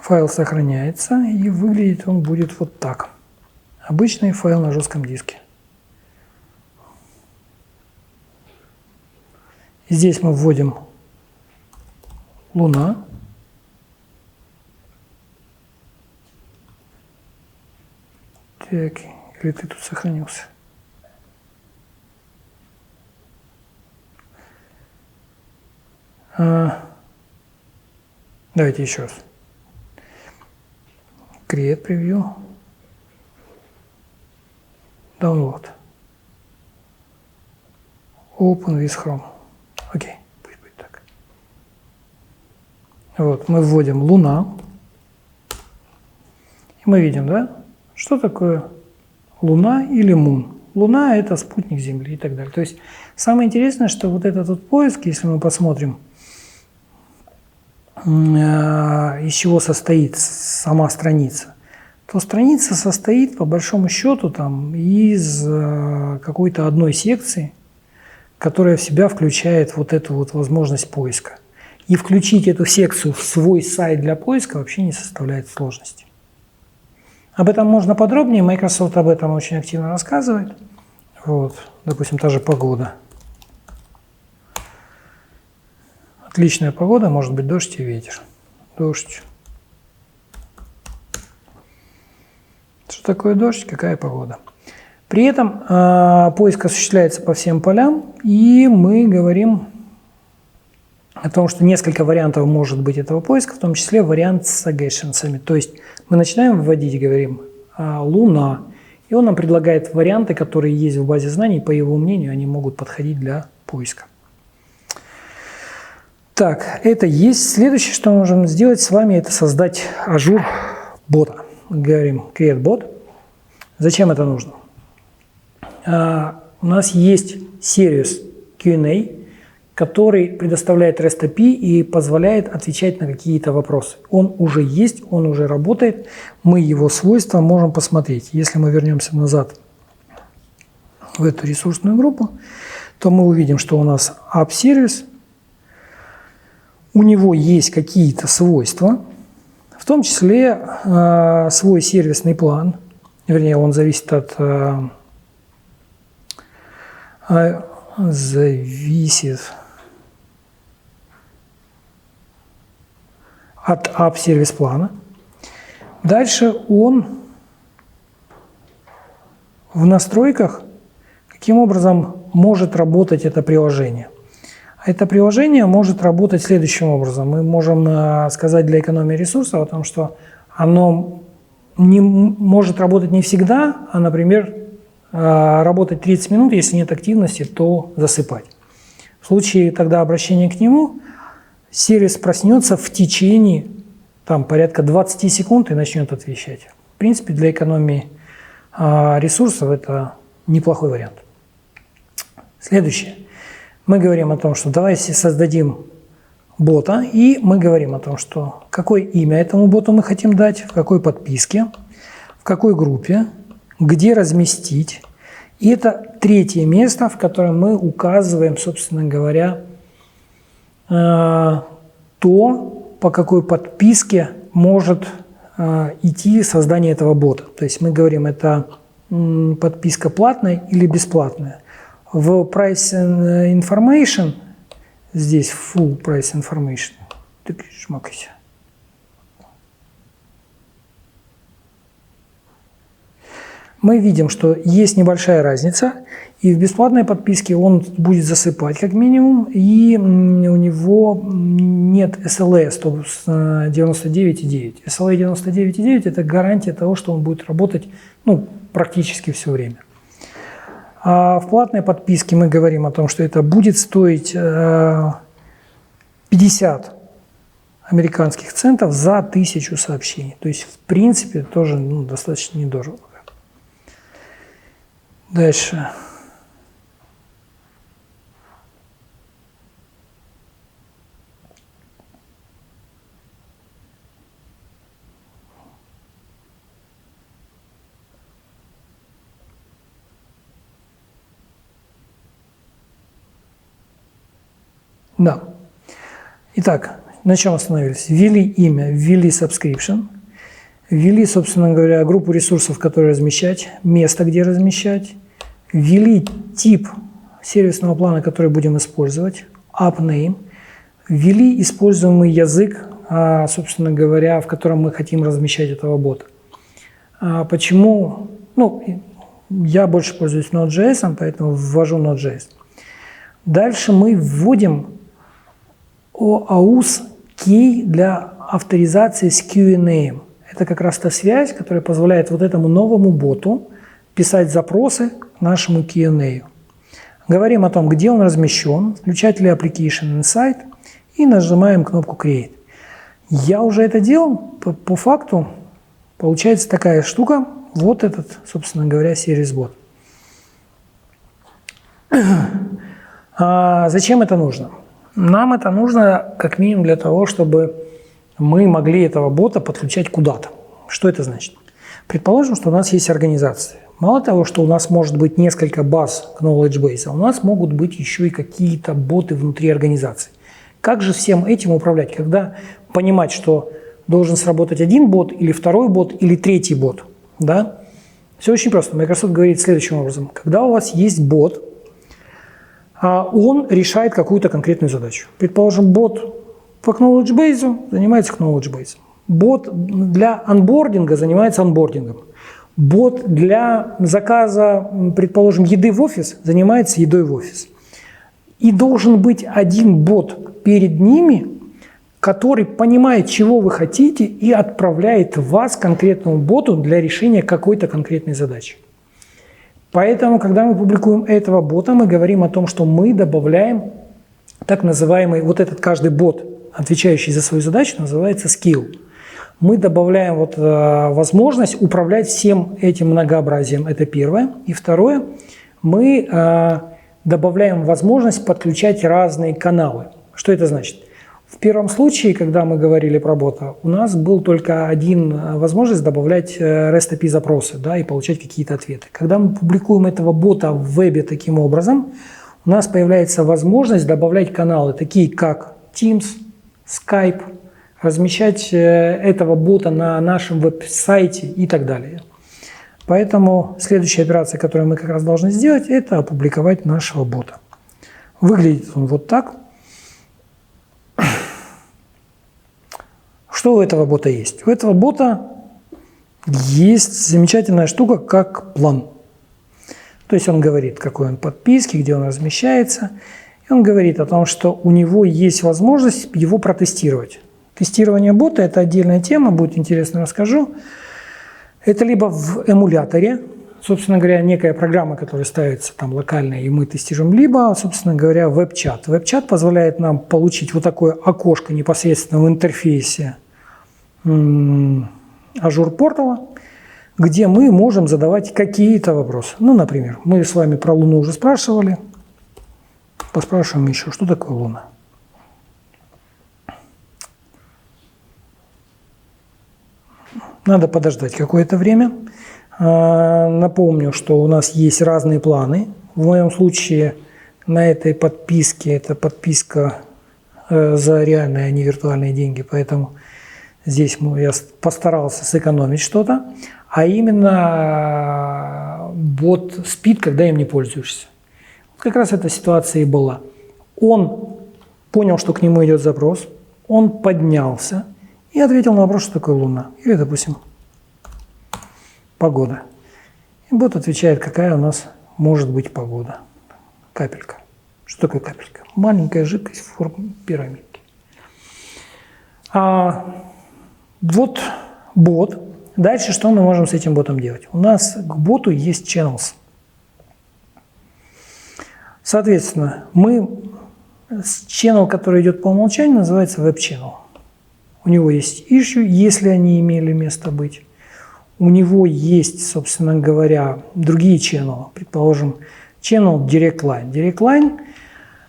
Файл сохраняется, и выглядит он будет вот так. Обычный файл на жестком диске. Здесь мы вводим Луна. Так, или ты тут сохранился? Давайте еще раз. Create Preview, Download, Open with Chrome. Окей, пусть будет так. Вот, мы вводим Луна, и мы видим, да, что такое Луна или Moon. Луна – это спутник Земли и так далее. То есть самое интересное, что вот этот вот поиск, если мы посмотрим, из чего состоит сама страница, то страница состоит по большому счету там, из какой-то одной секции, которая в себя включает вот эту вот возможность поиска. И включить эту секцию в свой сайт для поиска вообще не составляет сложности. Об этом можно подробнее, Microsoft об этом очень активно рассказывает. Вот, допустим, та же погода. Отличная погода, может быть дождь и ветер. Дождь. Что такое дождь? Какая погода? При этом поиск осуществляется по всем полям, и мы говорим о том, что несколько вариантов может быть этого поиска, в том числе вариант с suggestions. То есть мы начинаем вводить, говорим, Луна, И он нам предлагает варианты, которые есть в базе знаний, по его мнению, они могут подходить для поиска. Так, это есть. Следующее, что мы можем сделать с вами, это создать Azure бота. Мы говорим create bot. Зачем это нужно? У нас есть сервис Q&A, который предоставляет REST API и позволяет отвечать на какие-то вопросы. Он уже есть, он уже работает. Мы его свойства можем посмотреть. Если мы вернемся назад в эту ресурсную группу, то мы увидим, что у нас app-сервис. У него есть какие-то свойства, в том числе свой сервисный план. Вернее, он зависит от app-сервис плана. Дальше он в настройках, каким образом может работать это приложение. Это приложение может работать следующим образом. Мы можем сказать для экономии ресурсов о том, что оно не может работать не всегда, а, например, работать 30 минут, если нет активности, то засыпать. В случае тогда обращения к нему сервис проснется в течение порядка 20 секунд и начнет отвечать. В принципе, для экономии ресурсов это неплохой вариант. Следующее. Мы говорим о том, что давайте создадим бота, и мы говорим о том, что какое имя этому боту мы хотим дать, в какой подписке, в какой группе, где разместить. И это третье место, в котором мы указываем, собственно говоря, то, по какой подписке может идти создание этого бота. То есть мы говорим, это подписка платная или бесплатная. В Price Information, здесь Full Price Information, ты шмакайся. Мы видим, что есть небольшая разница, и в бесплатной подписке он будет засыпать как минимум, и у него нет SLA 99,9. SLA 99,9 – это гарантия того, что он будет работать практически все время. А в платной подписке мы говорим о том, что это будет стоить 50 американских центов за 1000 сообщений. То есть, в принципе, тоже достаточно недорого. Дальше. Да. Итак, на чем остановились? Ввели имя, ввели subscription, ввели, собственно говоря, группу ресурсов, которые размещать, место, где размещать, ввели тип сервисного плана, который будем использовать, app name, ввели используемый язык, собственно говоря, в котором мы хотим размещать этого бота. Почему? Я больше пользуюсь Node.js, поэтому ввожу Node.js. Дальше мы вводим OAuth key для авторизации с Q&A. Это как раз та связь, которая позволяет вот этому новому боту писать запросы к нашему Q&A. Говорим о том, где он размещен, включать ли Application Insight и нажимаем кнопку Create. Я уже это делал, по факту получается такая штука, вот этот, собственно говоря, сервис-бот. Зачем это нужно? Нам это нужно как минимум для того, чтобы мы могли этого бота подключать куда-то. Что это значит? Предположим, что у нас есть организация. Мало того, что у нас может быть несколько баз knowledge base, у нас могут быть еще и какие-то боты внутри организации. Как же всем этим управлять? Когда понимать, что должен сработать один бот, или второй бот, или третий бот? Да? Все очень просто. Microsoft говорит следующим образом. Когда у вас есть бот, он решает какую-то конкретную задачу. Предположим, бот по knowledge base занимается knowledge base. Бот для анбординга занимается анбордингом. Бот для заказа, предположим, еды в офис занимается едой в офис. И должен быть один бот перед ними, который понимает, чего вы хотите, и отправляет вас к конкретному боту для решения какой-то конкретной задачи. Поэтому, когда мы публикуем этого бота, мы говорим о том, что мы добавляем так называемый, вот этот каждый бот, отвечающий за свою задачу, называется skill. Мы добавляем возможность управлять всем этим многообразием. Это первое. И второе, мы добавляем возможность подключать разные каналы. Что это значит? В первом случае, когда мы говорили про бота, у нас был только один возможность добавлять REST API запросы, да, и получать какие-то ответы. Когда мы публикуем этого бота в вебе таким образом, у нас появляется возможность добавлять каналы, такие как Teams, Skype, размещать этого бота на нашем веб-сайте и так далее. Поэтому следующая операция, которую мы как раз должны сделать, это опубликовать нашего бота. Выглядит он вот так. Что у этого бота есть? У этого бота есть замечательная штука, как план. То есть он говорит, какой он подписки, где он размещается. И он говорит о том, что у него есть возможность его протестировать. Тестирование бота – это отдельная тема, будет интересно, расскажу. Это либо в эмуляторе, собственно говоря, некая программа, которая ставится там локально, и мы тестируем, либо, собственно говоря, веб-чат. Веб-чат позволяет нам получить вот такое окошко непосредственно в интерфейсе Azure портала, где мы можем задавать какие-то вопросы. Ну, например, мы с вами про Луну уже спрашивали. Поспрашиваем еще, что такое Луна. Надо подождать какое-то время. Напомню, что у нас есть разные планы. В моем случае на этой подписке, это подписка за реальные, а не виртуальные деньги, поэтому здесь я постарался сэкономить что-то. А именно бот спит, когда им не пользуешься. Вот как раз эта ситуация и была. Он понял, что к нему идет запрос, он поднялся и ответил на вопрос, что такое Луна. Или, допустим, погода. И бот отвечает, какая у нас может быть погода. Капелька. Что такое капелька? Маленькая жидкость в форме пирамидки. Вот бот. Дальше что мы можем с этим ботом делать? У нас к боту есть channels. Соответственно, channel, который идет по умолчанию, называется web-channel. У него есть issue, если они имели место быть. У него есть, собственно говоря, другие channel. Предположим, channel Direct Line. Direct Line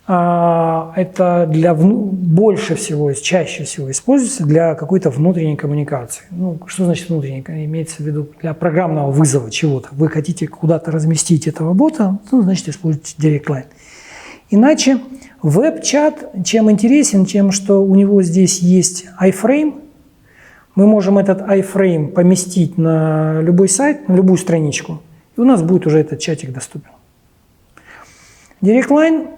это больше всего, чаще всего используется для какой-то внутренней коммуникации. Ну, что значит внутренней? Имеется в виду для программного вызова чего-то. Вы хотите куда-то разместить этого бота, ну, значит, используйте Direct Line. Иначе веб-чат чем интересен, тем, что у него здесь есть iframe. Мы можем этот iframe поместить на любой сайт, на любую страничку, и у нас будет уже этот чатик доступен. Direct Line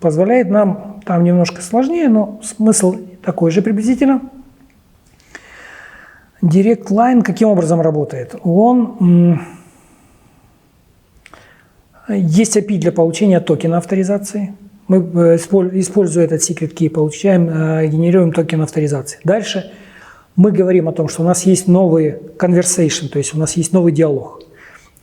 позволяет нам, там немножко сложнее, но смысл такой же приблизительно. Direct Line каким образом работает? Есть API для получения токена авторизации. Мы, используя этот secret key, генерируем токен авторизации. Дальше мы говорим о том, что у нас есть новый conversation, то есть у нас есть новый диалог.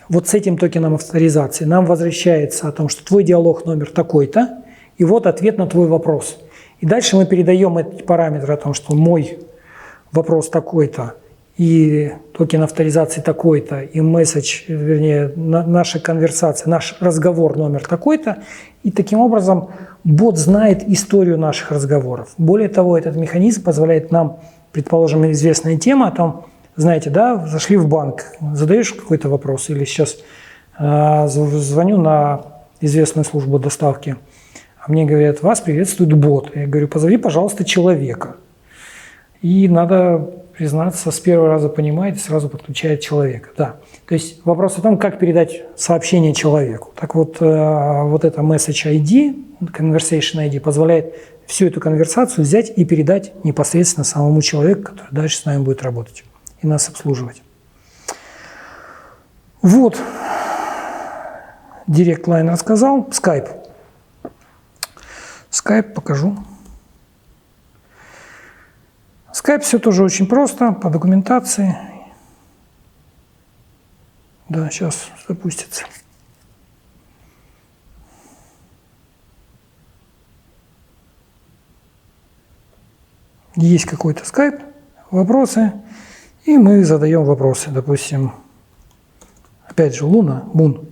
Вот с этим токеном авторизации нам возвращается о том, что твой диалог номер такой-то, и вот ответ на твой вопрос. И дальше мы передаем эти параметры о том, что мой вопрос такой-то, и токен авторизации такой-то, и месседж, вернее, наша конверсация, наш разговор номер такой-то. И таким образом бот знает историю наших разговоров. Более того, этот механизм позволяет нам, предположим, известная тема о том, знаете, да, зашли в банк, задаешь какой-то вопрос, или сейчас звоню на известную службу доставки, а мне говорят, вас приветствует бот. Я говорю, позови, пожалуйста, человека. И надо признаться, с первого раза понимает и сразу подключает человека. Да. То есть вопрос о том, как передать сообщение человеку. Так вот, вот это Message ID, Conversation ID позволяет всю эту конверсацию взять и передать непосредственно самому человеку, который дальше с нами будет работать и нас обслуживать. Вот. Direct Line рассказал. Skype. Skype покажу. Skype все тоже очень просто, по документации. Да, сейчас запустится. Есть какой-то скайп, вопросы, и мы задаем вопросы. Допустим, опять же, Луна, Мун.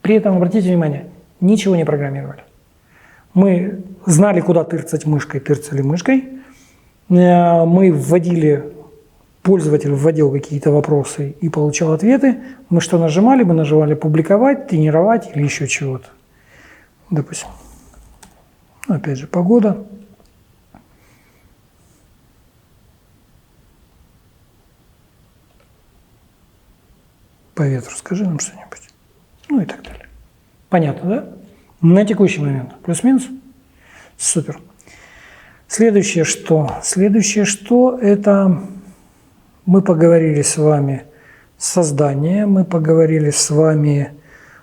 При этом, обратите внимание, ничего не программировали. Мы знали, куда тырцать мышкой, тырцали мышкой. Мы вводили, пользователь вводил какие-то вопросы и получал ответы. Мы что нажимали? Мы нажимали публиковать, тренировать или еще чего-то. Допустим, опять же, погода. По ветру скажи нам что-нибудь. Ну и так далее. Понятно, да? На текущий момент. Плюс-минус? Супер. Следующее что? Следующее что? Это мы поговорили с вами создание, мы поговорили с вами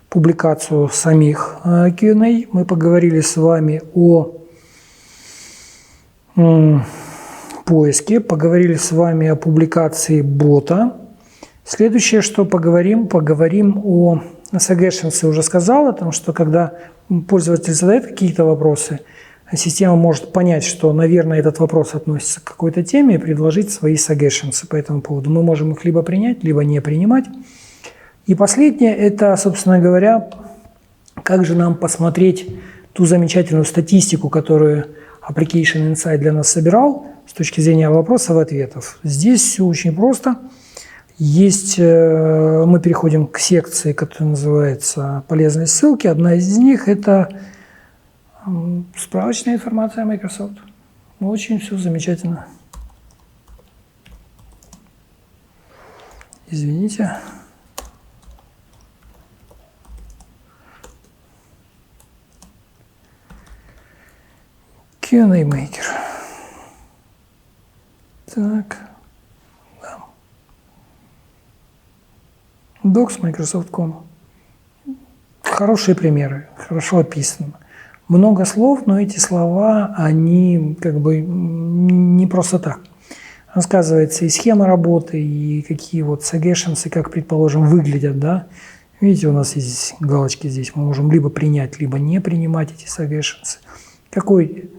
публикацию самих Q&A, мы поговорили с вами о поиске, поговорили с вами о публикации бота. Следующее, что поговорим о suggestions. Уже сказал о том, что когда пользователь задает какие-то вопросы, система может понять, что, наверное, этот вопрос относится к какой-то теме и предложить свои suggestions по этому поводу. Мы можем их либо принять, либо не принимать. И последнее – это, собственно говоря, как же нам посмотреть ту замечательную статистику, которую Application Insight для нас собирал с точки зрения вопросов и ответов. Здесь все очень просто. Есть, мы переходим к секции, которая называется «Полезные ссылки». Одна из них – это справочная информация о Microsoft. Очень все замечательно. Извините. Q&A Maker. Так. Да. Docs Microsoft.com. Хорошие примеры, хорошо описано. Много слов, но эти слова, они как бы не просто так. Рассказывается и схема работы, и какие вот suggestions, как, предположим, выглядят, да. Видите, у нас есть галочки здесь. Мы можем либо принять, либо не принимать эти suggestions. Какой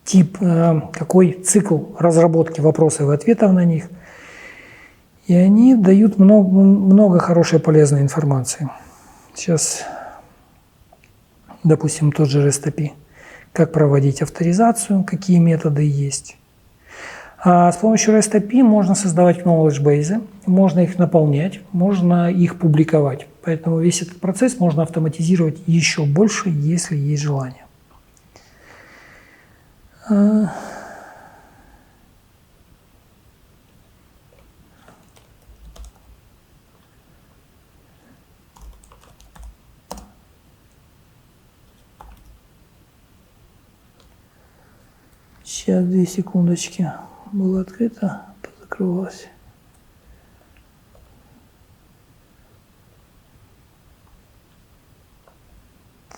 тип, какой цикл разработки вопросов и ответов на них. И они дают много хорошей полезной информации. Сейчас, допустим, тот же REST API. Как проводить авторизацию, какие методы есть. А с помощью REST API можно создавать knowledge base, можно их наполнять, можно их публиковать. Поэтому весь этот процесс можно автоматизировать еще больше, если есть желание. Сейчас, 2 секундочки. Было открыто, закрылось.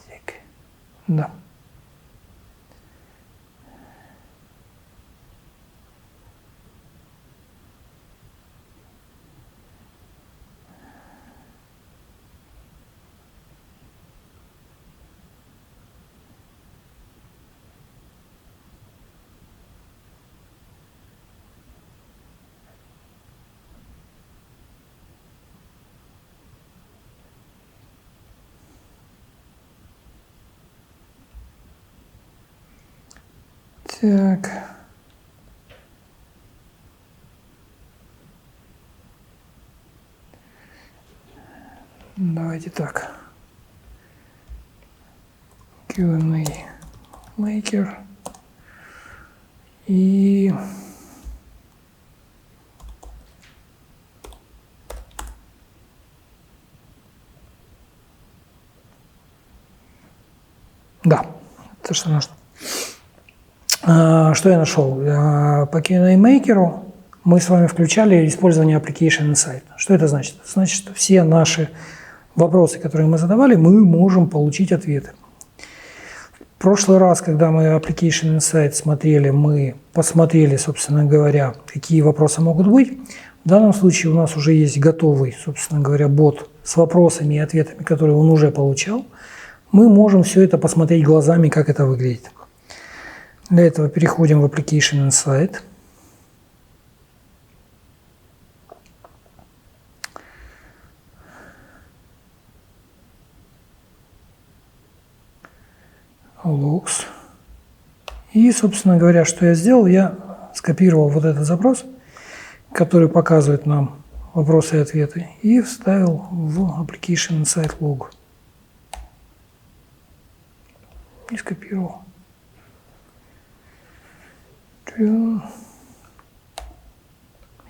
Так. Да. Так. Давайте так. Q&A Maker. И да, это что нужно. Что я нашел? По Q&A Maker мы с вами включали использование Application Insight. Что это значит? Это значит, что все наши вопросы, которые мы задавали, мы можем получить ответы. прошлый раз, когда мы Application Insight смотрели, мы посмотрели, собственно говоря, какие вопросы могут быть. В данном случае у нас уже есть готовый, собственно говоря, бот с вопросами и ответами, которые он уже получал. Мы можем все это посмотреть глазами, как это выглядит. Для этого переходим в Application Insight. Logs. И, собственно говоря, что я сделал, я скопировал вот этот запрос, который показывает нам вопросы и ответы, и вставил в Application Insight Log. И скопировал.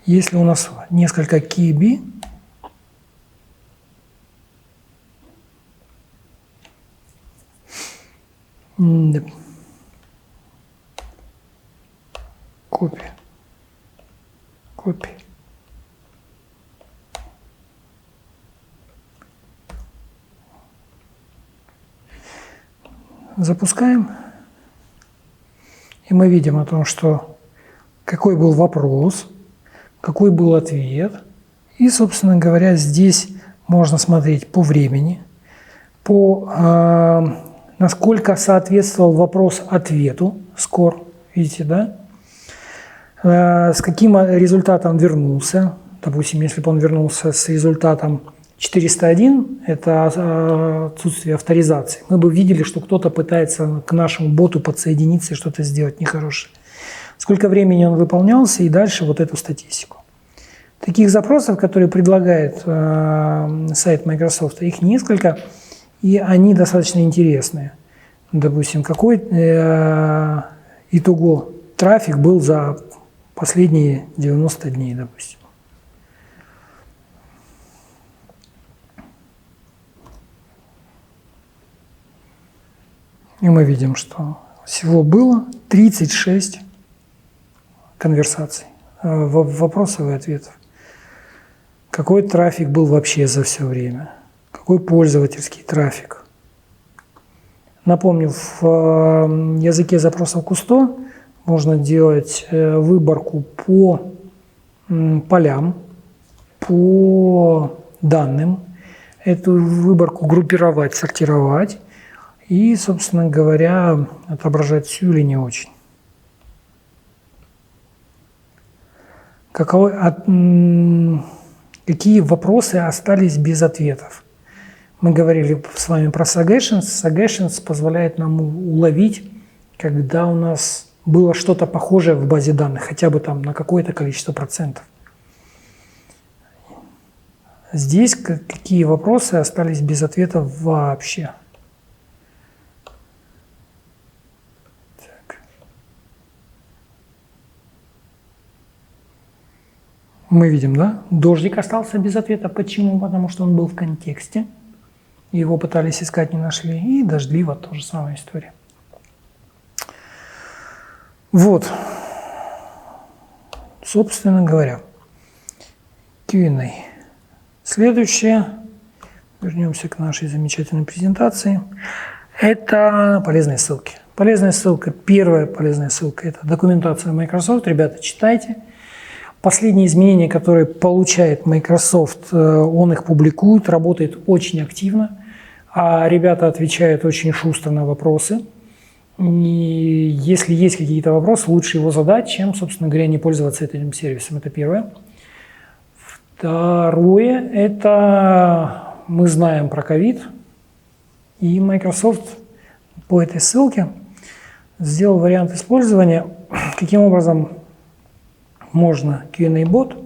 Если у нас несколько KB, копия. Запускаем. И мы видим о том, что какой был вопрос, какой был ответ. И, собственно говоря, здесь можно смотреть по времени, по насколько соответствовал вопрос ответу, скор, видите, да? С каким результатом вернулся. Допустим, если бы он вернулся с результатом 401, это отсутствие авторизации, мы бы видели, что кто-то пытается к нашему боту подсоединиться и что-то сделать нехорошее. Сколько времени он выполнялся, и дальше вот эту статистику. Таких запросов, которые предлагает сайт Microsoft, их несколько, и они достаточно интересные. Допустим, какой итого трафик был за последние 90 дней, допустим. И мы видим, что всего было 36 конверсаций, вопросов и ответов. Какой трафик был вообще за все время? Какой пользовательский трафик? Напомню, в языке запросов Кусто можно делать выборку по полям, по данным, эту выборку группировать, сортировать и, собственно говоря, отображать всю или не очень. Какие вопросы остались без ответов? Мы говорили с вами про Suggestions. Suggestions позволяет нам уловить, когда у нас было что-то похожее в базе данных, хотя бы там на какое-то количество процентов. Здесь какие вопросы остались без ответов вообще? Так. Мы видим, да? Дождик остался без ответа. Почему? Потому что он был в контексте. Его пытались искать, не нашли. И дождливо тоже самая история. Вот. Собственно говоря. Q&A. Следующее. Вернемся к нашей замечательной презентации. Это полезные ссылки. Полезная ссылка. Первая полезная ссылка – это документация Microsoft. Ребята, читайте. Последние изменения, которые получает Microsoft, он их публикует, работает очень активно. А ребята отвечают очень шустро на вопросы. И если есть какие-то вопросы, лучше его задать, чем, собственно говоря, не пользоваться этим сервисом. Это первое. Второе – это мы знаем про ковид. И Microsoft по этой ссылке сделал вариант использования. Каким образом можно Q&A-бот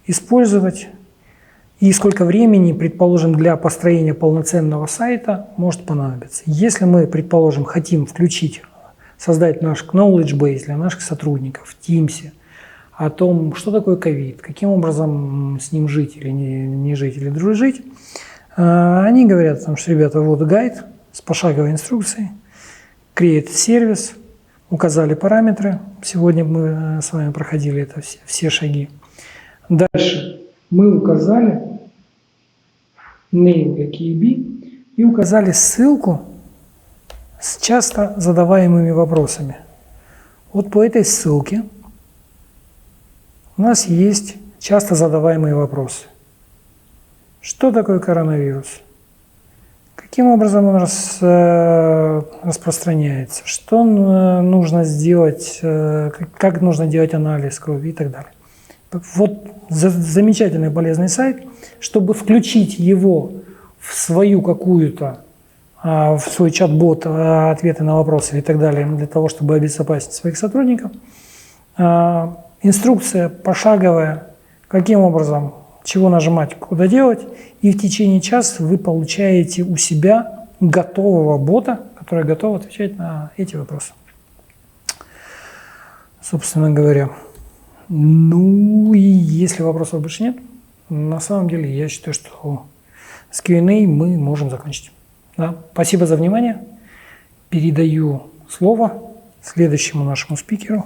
использовать и сколько времени, предположим, для построения полноценного сайта может понадобиться. Если мы, предположим, хотим создать наш knowledge base для наших сотрудников в Teams о том, что такое ковид, каким образом с ним жить или не жить, или дружить, они говорят, что, ребята, вот гайд с пошаговой инструкцией, create сервис, указали параметры. Сегодня мы с вами проходили это все шаги. Дальше мы указали name для KeyB и указали ссылку с часто задаваемыми вопросами. Вот по этой ссылке у нас есть часто задаваемые вопросы. Что такое коронавирус? Каким образом он распространяется? Что нужно сделать? Как нужно делать анализ крови и так далее. Вот замечательный полезный сайт. Чтобы включить его в свою какую-то, в свой чат-бот, ответы на вопросы и так далее, для того, чтобы обезопасить своих сотрудников, инструкция пошаговая, каким образом, чего нажимать, куда делать, и в течение часа вы получаете у себя готового бота, который готов отвечать на эти вопросы. Собственно говоря. Ну и если вопросов больше нет, на самом деле я считаю, что с Q&A мы можем закончить. Да. Спасибо за внимание. Передаю слово следующему нашему спикеру.